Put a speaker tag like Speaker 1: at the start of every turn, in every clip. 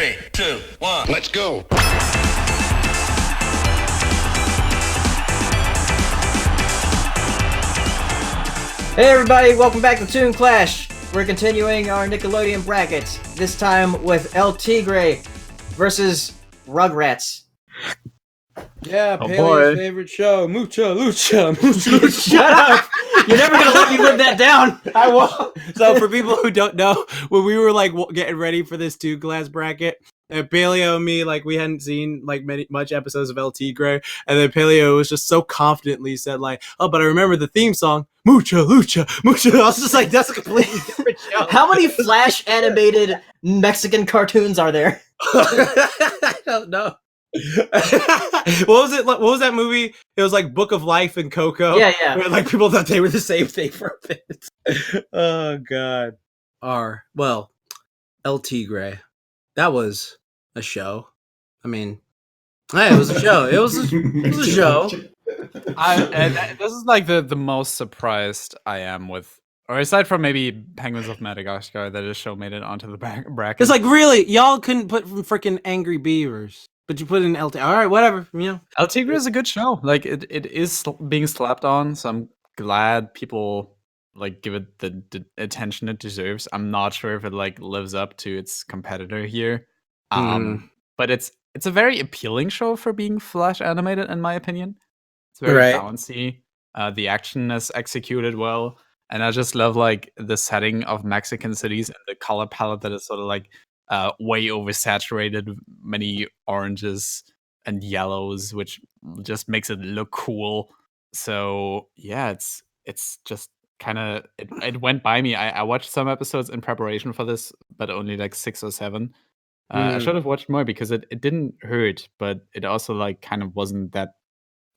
Speaker 1: 3, 2, 1.
Speaker 2: Let's go.
Speaker 3: Hey everybody, welcome back to Toon Clash. We're continuing our Nickelodeon brackets, this time with El Tigre versus Rugrats.
Speaker 4: Yeah,
Speaker 5: Oh,
Speaker 4: Paleo's
Speaker 5: boy.
Speaker 4: favorite show. Mucha Lucha, Mucha Lucha.
Speaker 3: Shut up! You're never gonna let me live that down!
Speaker 4: I won't. So for people who don't know, when we were like getting ready for this Toon Clash bracket, and Paleo and me, like we hadn't seen like much episodes of El Tigre, and then Paleo was just so confidently said like, "Oh, but I remember the theme song, Mucha Lucha, Mucha." I was just like, "That's a completely different show."
Speaker 3: How many Flash animated Mexican cartoons are there?
Speaker 4: I don't know. What was it? What was that movie? It was like Book of Life and Coco.
Speaker 3: Yeah.
Speaker 4: Where, like people thought they were the same thing for a bit. Oh god. El Tigre. That was a show. I mean, hey, it was a show. It was a show.
Speaker 5: This is like the most surprised I am with, or aside from maybe Penguins of Madagascar, that this show made it onto the bracket.
Speaker 4: It's like really, y'all couldn't put freaking Angry Beavers, but you put in El Tigre. All right, whatever. You know,
Speaker 5: El Tigre is a good show. Like it is being slapped on, so I'm glad people like give it the attention it deserves. I'm not sure if it like lives up to its competitor here, but it's a very appealing show for being Flash animated, in my opinion. It's very
Speaker 4: Right.
Speaker 5: bouncy. The action is executed well, and I just love like the setting of Mexican cities and the color palette that is sort of like way oversaturated, many oranges and yellows, which just makes it look cool. So yeah, it's just kind of it went by me. I watched some episodes in preparation for this, but only like 6 or 7. I should have watched more because it didn't hurt, but it also like kind of wasn't that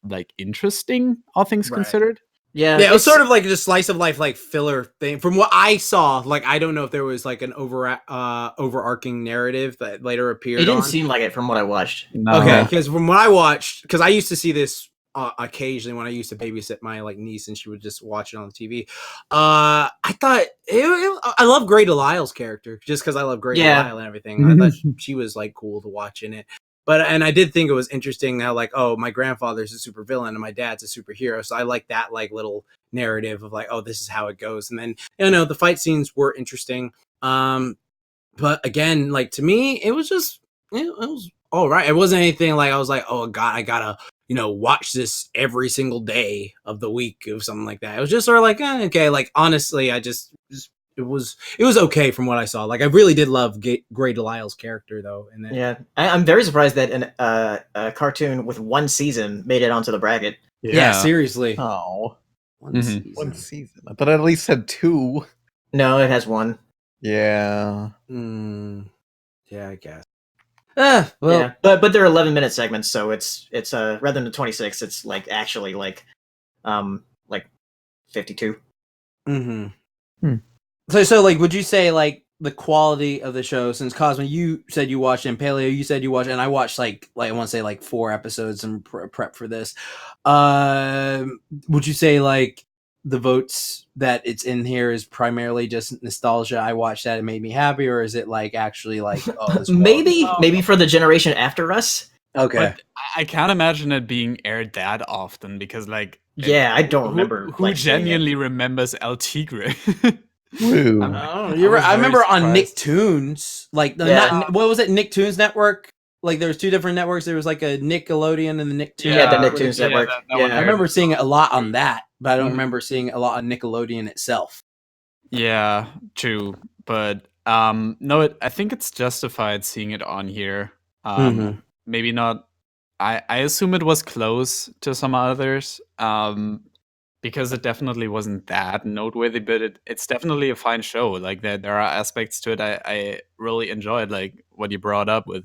Speaker 5: like interesting, all things
Speaker 4: Right.
Speaker 5: considered.
Speaker 3: Yeah,
Speaker 4: it was sort of like just slice of life, like filler thing. From what I saw, like I don't know if there was like an overarching narrative that later appeared.
Speaker 3: It didn't
Speaker 4: on.
Speaker 3: seem like it from what I watched.
Speaker 5: No.
Speaker 4: Okay, because from what I watched, because I used to see this occasionally when I used to babysit my like niece, and she would just watch it on TV. I thought I love Grey Delisle's character just because I love Grey Delisle and everything. I thought she was like cool to watch in it. But and I did think it was interesting how like, oh, my grandfather's a super villain and my dad's a superhero, so I like that like little narrative of like, oh, this is how it goes. And then the fight scenes were interesting. But again, like to me, it was just it was all right. It wasn't anything like I was like, oh god, I gotta watch this every single day of the week or something like that. It was just sort of like okay, like honestly, I just it was okay from what I saw. Like I really did love Grey Delisle's character though. And then,
Speaker 3: Yeah, I'm very surprised that a cartoon with one season made it onto the bracket.
Speaker 4: yeah, seriously,
Speaker 6: Oh,
Speaker 4: one season.
Speaker 6: one season. I thought I at least said 2.
Speaker 3: No, it has one.
Speaker 6: Yeah.
Speaker 4: Yeah, I guess.
Speaker 3: Well, yeah, but they're 11-minute segments, so it's rather than 26, it's like actually like 52.
Speaker 4: So like, would you say like the quality of the show? Since Cosmo, you said you watched, and Paleo, you said you watched, and I watched like I want to say like 4 episodes in prep for this. Would you say like the votes that it's in here is primarily just nostalgia? I watched that, it made me happy, or is it like actually like
Speaker 3: maybe for the generation after us?
Speaker 4: Okay,
Speaker 5: But I can't imagine it being aired that often because like
Speaker 3: Yeah, I don't remember.
Speaker 5: Who
Speaker 3: like, seeing it.
Speaker 5: genuinely remembers El Tigre?
Speaker 6: Woo.
Speaker 4: I remember on Nicktoons, like what was it? Nicktoons network. Like there was 2 different networks. There was like a Nickelodeon and the Nicktoons.
Speaker 3: Yeah, the Nicktoons network.
Speaker 4: I remember seeing it a lot on that, but I don't remember seeing it a lot on Nickelodeon itself.
Speaker 5: Yeah, true. But no, I think it's justified seeing it on here. Maybe not. I assume it was close to some others. Because it definitely wasn't that noteworthy, but it's definitely a fine show. Like there are aspects to it I really enjoyed, like what you brought up with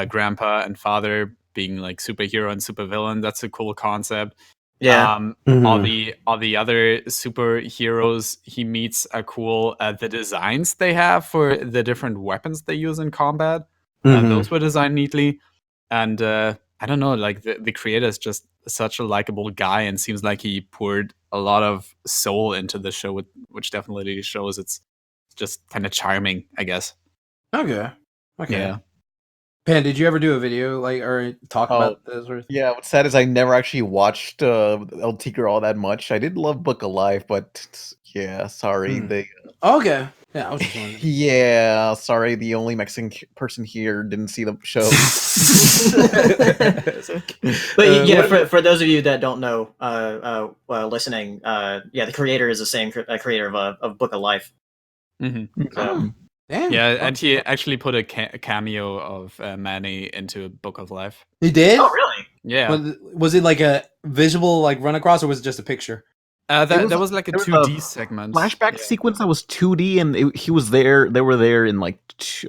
Speaker 5: grandpa and father being like superhero and supervillain. That's a cool concept.
Speaker 3: Yeah.
Speaker 5: All the other superheroes he meets are cool. The designs they have for the different weapons they use in combat, those were designed neatly. And I don't know, like the creator is just such a likable guy and seems like he poured a lot of soul into the show, which definitely shows it's just kind of charming, I guess.
Speaker 4: Okay.
Speaker 5: Yeah.
Speaker 1: Pan, did you ever do a video like or talk about this? Or...
Speaker 6: Yeah, what's sad is I never actually watched El Tigre all that much. I did love Book of Life, but yeah, sorry. They
Speaker 1: Okay. Yeah, I was just wondering.
Speaker 6: Yeah, sorry, the only Mexican person here didn't see the show.
Speaker 3: But yeah, for those of you that don't know, listening, yeah, the creator is the same creator of Book of Life.
Speaker 5: Mm-hmm.
Speaker 3: So,
Speaker 1: Damn.
Speaker 5: Yeah, and he actually put a cameo of Manny into Book of Life.
Speaker 1: He did?
Speaker 3: oh, really?
Speaker 5: Yeah,
Speaker 1: Was it like a visual like run across, or was it just a picture?
Speaker 5: that was like a
Speaker 6: there was
Speaker 5: 2D segment.
Speaker 6: Flashback sequence that was 2D, and he was there. They were there in like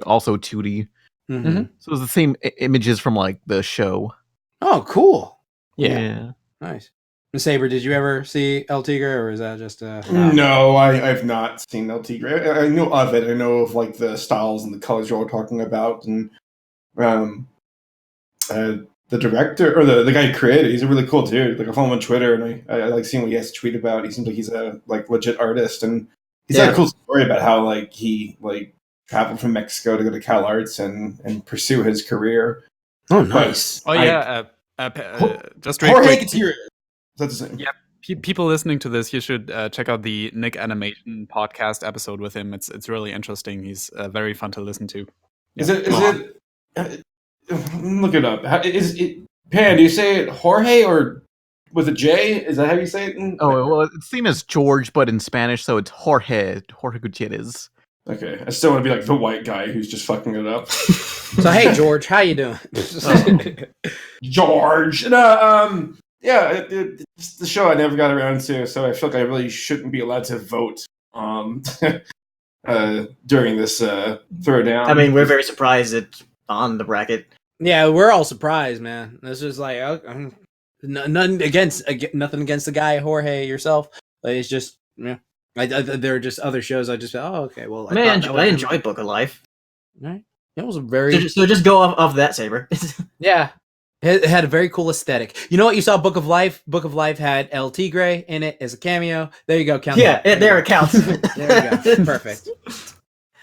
Speaker 6: also 2D.
Speaker 1: Mm-hmm.
Speaker 6: So it was the same images from like the show.
Speaker 1: Oh, cool.
Speaker 6: Yeah.
Speaker 1: Nice. Miss Saber, did you ever see El Tigre, or is that just
Speaker 2: No, I've not seen El Tigre. I know of it. I know of like the styles and the colors you're all talking about, and the director or the guy who created. He's a really cool dude. Like I follow him on Twitter, and I like seeing what he has to tweet about. He seems like he's a like legit artist, and he's got a cool story about how like he like traveled from Mexico to go to Cal Arts and pursue his career.
Speaker 1: Oh, nice.
Speaker 5: Oh yeah, just real
Speaker 2: Jorge
Speaker 5: quick.
Speaker 2: Gutierrez. That's the same.
Speaker 5: Yeah, people listening to this, you should check out the Nick Animation podcast episode with him. It's really interesting. He's very fun to listen to.
Speaker 2: Is it? Look it up. Is it? Pan, do you say it Jorge or with a J? Is that how you say it?
Speaker 6: Oh well, it's same as George, but in Spanish, so it's Jorge Gutierrez.
Speaker 2: Okay, I still want to be like the white guy who's just fucking it up.
Speaker 1: So hey, George, how you doing?
Speaker 2: George. No, yeah, it's the show I never got around to, so I feel like I really shouldn't be allowed to vote during this throwdown.
Speaker 3: I mean, we're very surprised it's on the bracket.
Speaker 1: Yeah, we're all surprised, man. This is like nothing against the guy Jorge yourself. Like, it's just there are just other shows. I just okay. Well,
Speaker 3: I enjoy Book of Life.
Speaker 1: Right. It was a very
Speaker 3: So just go off that, Saber.
Speaker 1: yeah. It had a very cool aesthetic. You know what? You saw Book of Life. Book of Life had El Tigre in it as a cameo. There you go. Count.
Speaker 3: Yeah, there it counts.
Speaker 1: There we go. Perfect.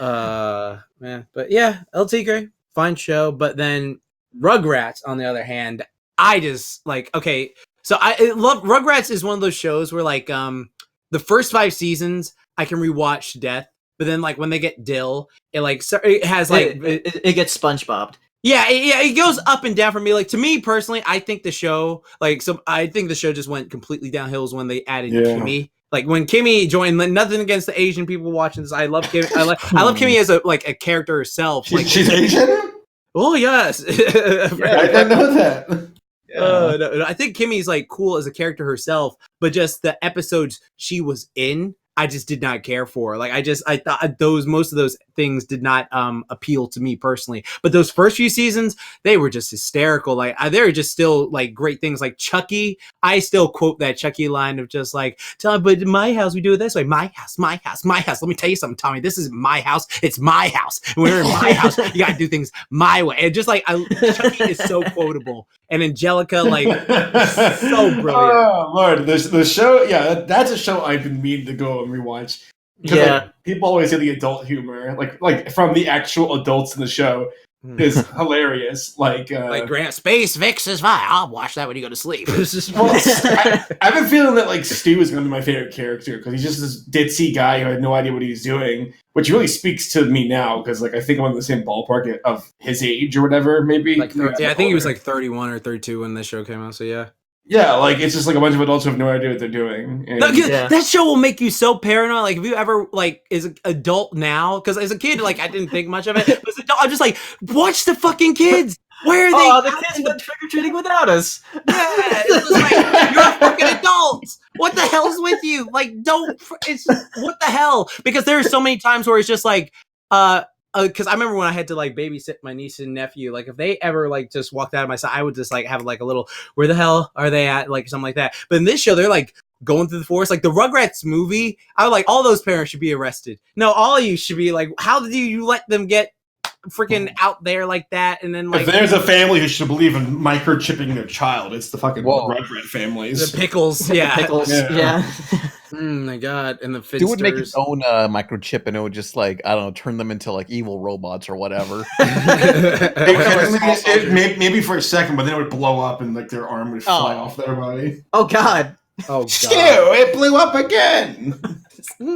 Speaker 1: Man, but yeah, El Tigre, fine show. But then Rugrats, on the other hand, I just like okay. So I love Rugrats is one of those shows where like the first 5 seasons I can rewatch to death, but then like when they get Dill, it has like
Speaker 3: it gets SpongeBobbed.
Speaker 1: Yeah, it goes up and down for me. Like to me personally, I think the show just went completely downhill when they added Kimmy. Like when Kimmy joined, nothing against the Asian people watching this. I love Kimmy. I love Kimmy as a character herself.
Speaker 2: She's Asian?
Speaker 1: Oh yes,
Speaker 2: I didn't know that.
Speaker 1: No, I think Kimmy's like cool as a character herself, but just the episodes she was in, I just did not care for. Like I thought most of those things did not appeal to me personally. But those first few seasons, they were just hysterical. Like they were just still like great things. Like Chucky, I still quote that Chucky line of just like, but in my house we do it this way. My house, my house, my house. Let me tell you something, Tommy. This is my house. It's my house. And when we're in my house, you gotta do things my way. And just like Chucky is so quotable. And Angelica, like so brilliant.
Speaker 2: Oh Lord, the show, that's a show I've been meaning to go and rewatch. Because like, people always say the adult humor, like from the actual adults in the show, is hilarious. Like
Speaker 1: Grant Space Vix is fine. I'll watch that when you go to sleep.
Speaker 2: I have a feeling that like Stu is going to be my favorite character because he's just this ditzy guy who had no idea what he was doing, which really speaks to me now because like I think I'm in the same ballpark of his age or whatever, maybe.
Speaker 1: I think he was like 31 or 32 when this show came out. So yeah.
Speaker 2: Yeah, like it's just like a bunch of adults who have no idea what they're doing. And
Speaker 1: that show will make you so paranoid. Like, if you ever like is an adult now, because as a kid, like I didn't think much of it. But as an adult, I'm just like, watch the fucking kids. Where are they?
Speaker 3: Oh, the kids went trick or treating without us.
Speaker 1: Yeah, it's just like you're a fucking adult. What the hell's with you? Like, don't. It's what the hell? Because there are so many times where it's just like, because I remember when I had to like babysit my niece and nephew, like if they ever like just walked out of my side, I would just like have like a little, where the hell are they at? Like something like that. But in this show, they're like going through the forest, like the Rugrats movie. I would like all those parents should be arrested. No, all of you should be like, how do you let them get freaking out there like that? And then like,
Speaker 2: if there's a family who should believe in microchipping their child, it's the fucking Rugrat families.
Speaker 1: The Pickles, yeah.
Speaker 3: Pickles, yeah.
Speaker 1: Oh my god, and the
Speaker 6: Dude would make his
Speaker 1: Finsters.
Speaker 6: own microchip, and it would just like I don't know, turn them into like evil robots or whatever.
Speaker 2: Maybe for a second, but then it would blow up and like their arm would fly off their body.
Speaker 3: Oh God!
Speaker 1: Oh god.
Speaker 2: Stew, it blew up again.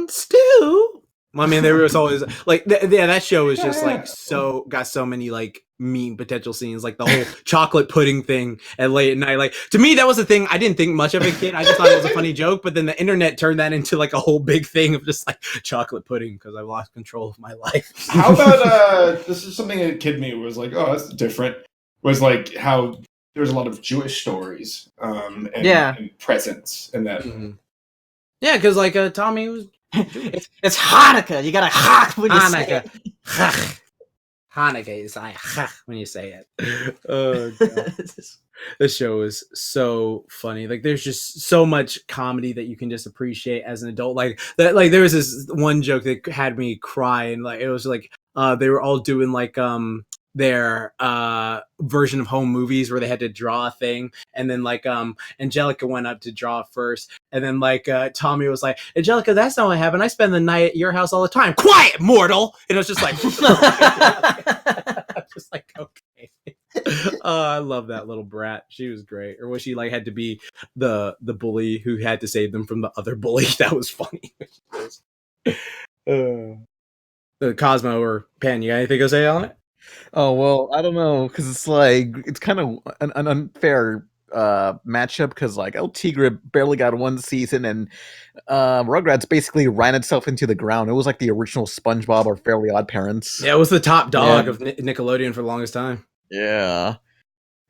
Speaker 1: Stew. I mean, there was always like, yeah, that show was just like got so many like mean potential scenes, like the whole chocolate pudding thing at late at night. Like to me, that was the thing. I didn't think much of it, kid. I just thought it was a funny joke, but then the internet turned that into like a whole big thing of just like chocolate pudding because I've lost control of my life.
Speaker 2: How about this is something a kid me was like, oh, that's different. Was like how there's a lot of Jewish stories, and presents in that.
Speaker 1: Mm-hmm. Yeah, because like Tommy was.
Speaker 3: It's Hanukkah. You gotta ha when you say it.
Speaker 1: Hanukkah is like when you say it. Oh god. This show is so funny. Like there's just so much comedy that you can just appreciate as an adult. Like that. Like there was this one joke that had me cry, and like it was like they were all doing like their version of home movies where they had to draw a thing, and then like Angelica went up to draw first, and then like Tommy was like, Angelica, that's not what happened. I spend the night at your house all the time. Quiet, mortal. And it was just like just like okay. I love that little brat. She was great. Or was she like had to be the bully who had to save them from the other bully? That was funny. The Cosmo or Pan, you got anything to say on it?
Speaker 6: Oh well, I don't know because it's like it's kind of an unfair matchup because like El Tigre barely got one season and Rugrats basically ran itself into the ground. It was like the original SpongeBob or Fairly Odd Parents.
Speaker 1: Yeah, it was the top dog of Nickelodeon for the longest time.
Speaker 6: Yeah.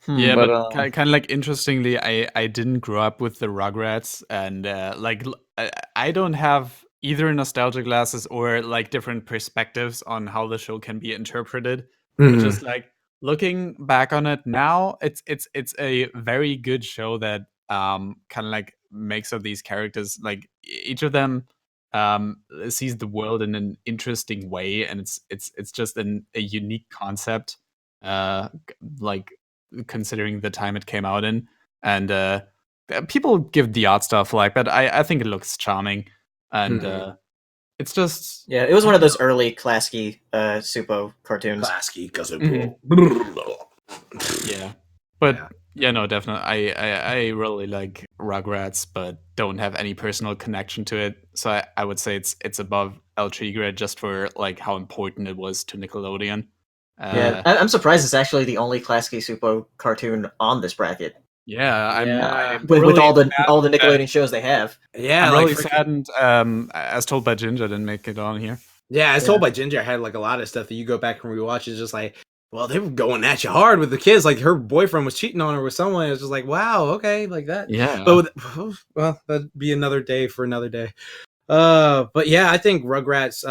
Speaker 5: Yeah, but kind of like interestingly, I didn't grow up with the Rugrats, and like I don't have either nostalgia glasses or like different perspectives on how the show can be interpreted.
Speaker 1: Mm-hmm.
Speaker 5: Which is like looking back on it now, it's a very good show that kind of like makes of these characters like each of them sees the world in an interesting way, and it's just a unique concept, like considering the time it came out in, and people give the odd stuff like, but I think it looks charming, and it's just
Speaker 3: it was one of those early Klasky Supo cartoons.
Speaker 1: Klasky,
Speaker 5: yeah, but yeah, no, definitely. I really like Rugrats, but don't have any personal connection to it. So I would say it's above El Tigre just for like how important it was to Nickelodeon.
Speaker 3: I'm surprised it's actually the only Klasky Supo cartoon on this bracket.
Speaker 5: I'm
Speaker 3: with
Speaker 5: really
Speaker 3: all the Nickelodeon shows they have.
Speaker 5: Yeah, I'm really saddened. As Told by Ginger didn't make it on here.
Speaker 1: Yeah, As Told by Ginger had like a lot of stuff that you go back and rewatch. It's just like, well, they were going at you hard with the kids. Like her boyfriend was cheating on her with someone. It's just like, wow, okay, like that.
Speaker 5: Yeah.
Speaker 1: But well, that'd be another day for another day. But yeah, I think Rugrats.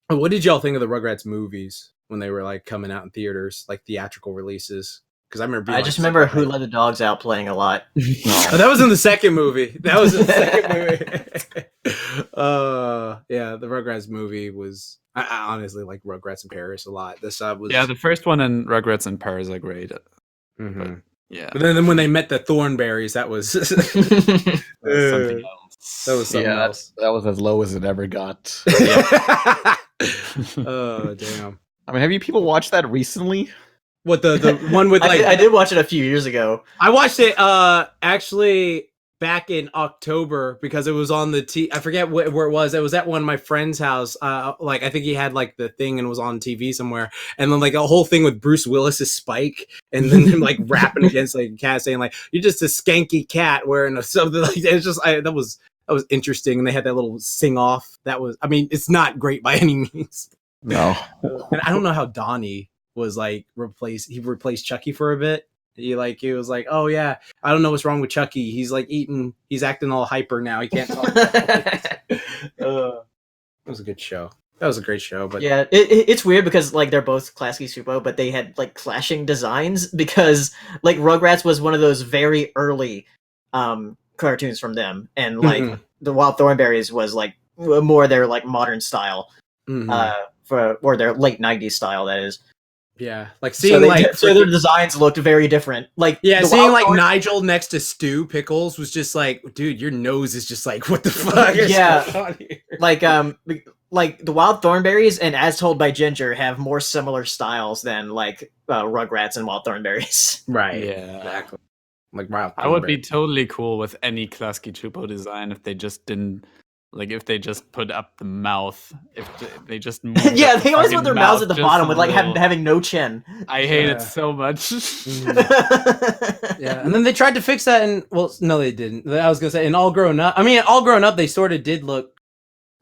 Speaker 1: What did y'all think of the Rugrats movies when they were like coming out in theaters, like theatrical releases? Because I remember.
Speaker 3: I just remember Who Let the Dogs Out playing a lot.
Speaker 1: Oh, that was in the second movie. That was in the second movie. Yeah, the Rugrats movie was. I honestly like Rugrats in Paris a lot. This was.
Speaker 5: Yeah, the first one and Rugrats in Paris are great.
Speaker 1: Mm-hmm.
Speaker 5: But, yeah.
Speaker 1: But then when they met the Thornberries, that was
Speaker 5: something else.
Speaker 1: That was something else.
Speaker 6: That was as low as it ever got.
Speaker 1: Oh damn!
Speaker 6: I mean, have you people watched that recently?
Speaker 1: What the one with like?
Speaker 3: I did watch it a few years ago.
Speaker 1: I watched it actually back in October because it was on the I forget where it was. It was at one of my friend's house. Like I think he had like the thing and was on TV somewhere, and then like a whole thing with Bruce Willis's Spike, and then him like rapping against like a cat saying like you're just a skanky cat wearing something like that. It's just that was interesting, and they had that little sing off. That was, I mean, it's not great by any means.
Speaker 6: No,
Speaker 1: and I don't know how Donnie was like replaced. He replaced Chucky for a bit. He was like, oh yeah, I don't know what's wrong with Chucky. He's like he's acting all hyper now. He can't talk. It was a good show. That was a great show. But
Speaker 3: yeah, it's weird because like they're both Klasky Supo, but they had like clashing designs because like Rugrats was one of those very early cartoons from them, and like the Wild Thornberries was like more their like modern style, or their late '90s style, that is.
Speaker 1: Yeah, like
Speaker 3: So,
Speaker 1: seeing like
Speaker 3: so their designs looked very different. Like
Speaker 1: yeah,
Speaker 3: the
Speaker 1: seeing
Speaker 3: Wild
Speaker 1: like
Speaker 3: Thorn-
Speaker 1: Nigel next to Stu Pickles was just like, dude, your nose is just like, what the fuck is
Speaker 3: Yeah.
Speaker 1: going on here?
Speaker 3: like the Wild Thornberries and As Told by Ginger have more similar styles than like Rugrats and Wild Thornberries.
Speaker 1: Right.
Speaker 5: Yeah.
Speaker 1: Exactly. Like wow.
Speaker 5: I would be totally cool with any Klasky Chupo design if they just didn't, like, if they just put up the mouth. If they just moved
Speaker 3: Yeah,
Speaker 5: up the
Speaker 3: they always
Speaker 5: fucking
Speaker 3: put their mouths
Speaker 5: mouth
Speaker 3: at the
Speaker 5: just
Speaker 3: bottom
Speaker 5: a
Speaker 3: with like
Speaker 5: little.
Speaker 3: having no chin.
Speaker 5: I hate it
Speaker 1: Yeah.
Speaker 5: so much.
Speaker 1: Yeah, and then they tried to fix that, and well, no, they didn't. I was gonna say, in All Grown Up. I mean, All Grown Up, they sort of did look.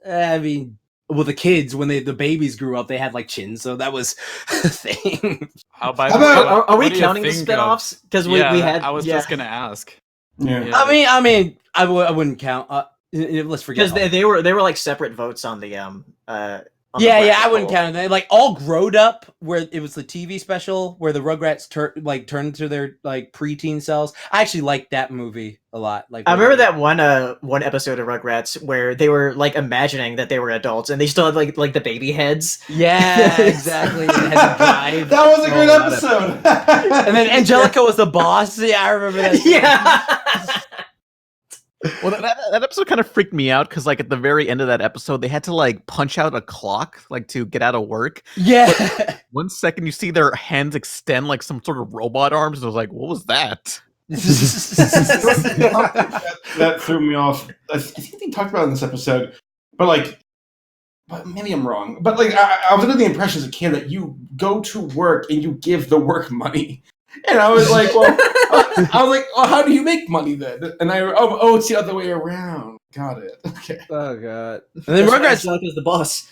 Speaker 1: I mean, well, the kids when the babies grew up, they had like chins, so that was a thing.
Speaker 5: How about,
Speaker 2: How about-
Speaker 3: Are we
Speaker 5: what do you
Speaker 3: counting the
Speaker 5: think
Speaker 3: spin-offs? Because
Speaker 5: yeah,
Speaker 3: we had.
Speaker 5: I was just gonna ask.
Speaker 2: Yeah.
Speaker 5: Yeah.
Speaker 1: I mean, I wouldn't count. Let's forget.
Speaker 3: Because they were like separate votes on the on the
Speaker 1: Yeah,
Speaker 3: bracket
Speaker 1: I wouldn't
Speaker 3: poll.
Speaker 1: count it. Like All Growed Up, where it was the TV special where the Rugrats turned into their like preteen selves. I actually liked that movie a lot. Like
Speaker 3: I remember that one episode of Rugrats where they were like imagining that they were adults and they still had like the baby heads.
Speaker 1: Yeah, exactly. It had to drive.
Speaker 2: That was a great
Speaker 1: Oh,
Speaker 2: episode.
Speaker 1: And then Angelica was the boss. Yeah, I remember that.
Speaker 3: Yeah.
Speaker 6: Well, that episode kind of freaked me out because, like, at the very end of that episode, they had to like punch out a clock, like, to get out of work.
Speaker 1: Yeah.
Speaker 6: 1 second, you see their hands extend like some sort of robot arms, and I was like, "What was that?"
Speaker 2: That threw me off. I think they talked about it in this episode, but maybe I'm wrong. But like, I was under the impression as a kid that you go to work and you give the work money, and I was like, well, how do you make money then? And it's the other way around. Got it. Okay.
Speaker 1: Oh god. And then Rugrats
Speaker 3: is the boss.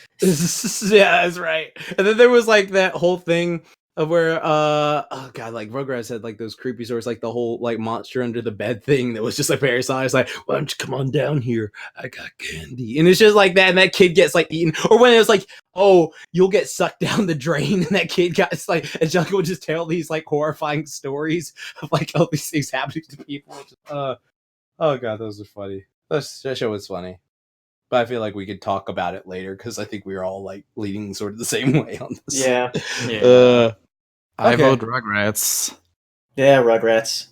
Speaker 1: yeah, that's right. And then there was like that whole thing of where oh god, like Rugrats had like those creepy stories, like the whole like monster under the bed thing that was just like very silent. Like, why don't you come on down here? I got candy. And it's just like that, and that kid gets like eaten. Or when it was like, oh, you'll get sucked down the drain, and that kid got it's like Angelica would just tell these like horrifying stories of like all these things happening to people. Oh god, those are funny. That show was funny. But I feel like we could talk about it later because I think we were all like leading sort of the same way on this.
Speaker 3: Yeah.
Speaker 5: I
Speaker 1: Okay.
Speaker 5: vote Rugrats.
Speaker 3: Yeah, Rugrats.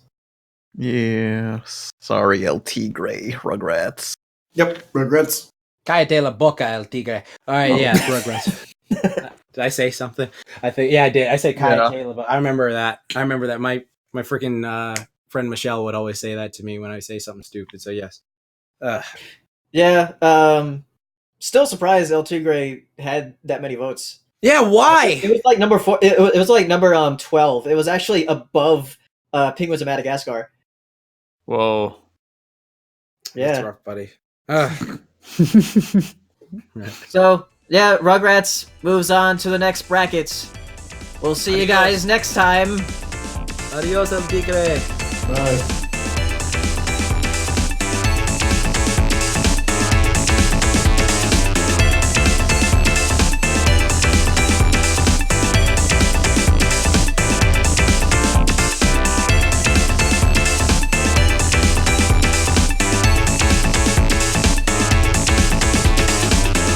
Speaker 6: Yeah. Sorry, El Tigre, Rugrats.
Speaker 2: Yep. Regrets.
Speaker 1: Cállate la boca, el tigre. All right, yeah, Rugrats. Did I say something? I think I did. I said cállate la boca. I remember that. My freaking friend Michelle would always say that to me when I say something stupid. So yes.
Speaker 3: Yeah. Still surprised El Tigre had that many votes.
Speaker 1: Yeah, why?
Speaker 3: It was like number 4. It was like number 12. It was actually above Penguins of Madagascar.
Speaker 5: Whoa.
Speaker 3: Yeah.
Speaker 1: That's rough, buddy.
Speaker 3: So yeah, Rugrats moves on to the next brackets. We'll see you guys next time.
Speaker 1: Adios, el tigre.
Speaker 2: Bye.